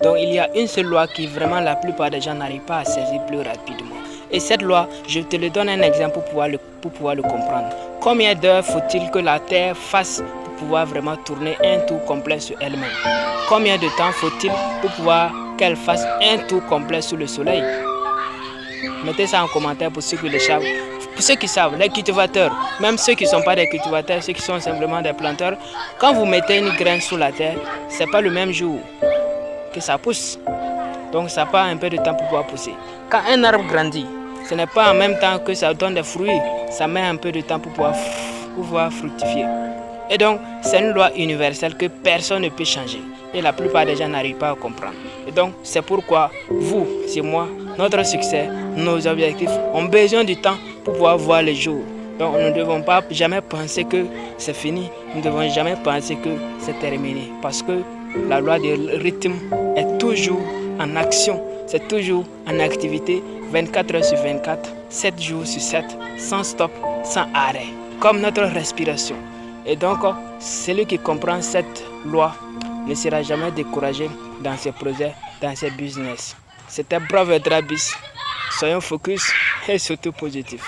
Donc il y a une seule loi qui vraiment la plupart des gens n'arrivent pas à saisir plus rapidement. Et cette loi, je te le donne un exemple pour pouvoir le comprendre. Combien d'heures faut-il que la Terre fasse pour pouvoir vraiment tourner un tour complet sur elle-même? Combien de temps faut-il pour pouvoir qu'elle fasse un tour complet sur le Soleil? Mettez ça en commentaire pour ceux qui le savent. Pour ceux qui savent, les cultivateurs, même ceux qui ne sont pas des cultivateurs, ceux qui sont simplement des planteurs, quand vous mettez une graine sous la terre, ce n'est pas le même jour que ça pousse. Donc ça prend un peu de temps pour pouvoir pousser. Quand un arbre grandit, ce n'est pas en même temps que ça donne des fruits, ça met un peu de temps pour pouvoir fructifier. Et donc, c'est une loi universelle que personne ne peut changer. Et la plupart des gens n'arrivent pas à comprendre. Et donc, c'est pourquoi vous, c'est moi, notre succès, nos objectifs ont besoin du temps pour pouvoir voir le jour. Donc, nous ne devons pas jamais penser que c'est fini. Nous ne devons jamais penser que c'est terminé. Parce que la loi du rythme est toujours en action. C'est toujours en activité 24 heures sur 24, 7 jours sur 7, sans stop, sans arrêt. Comme notre respiration. Et donc, celui qui comprend cette loi ne sera jamais découragé dans ses projets, dans ses business. C'était Brother Drabis. Soyons focus et surtout positifs.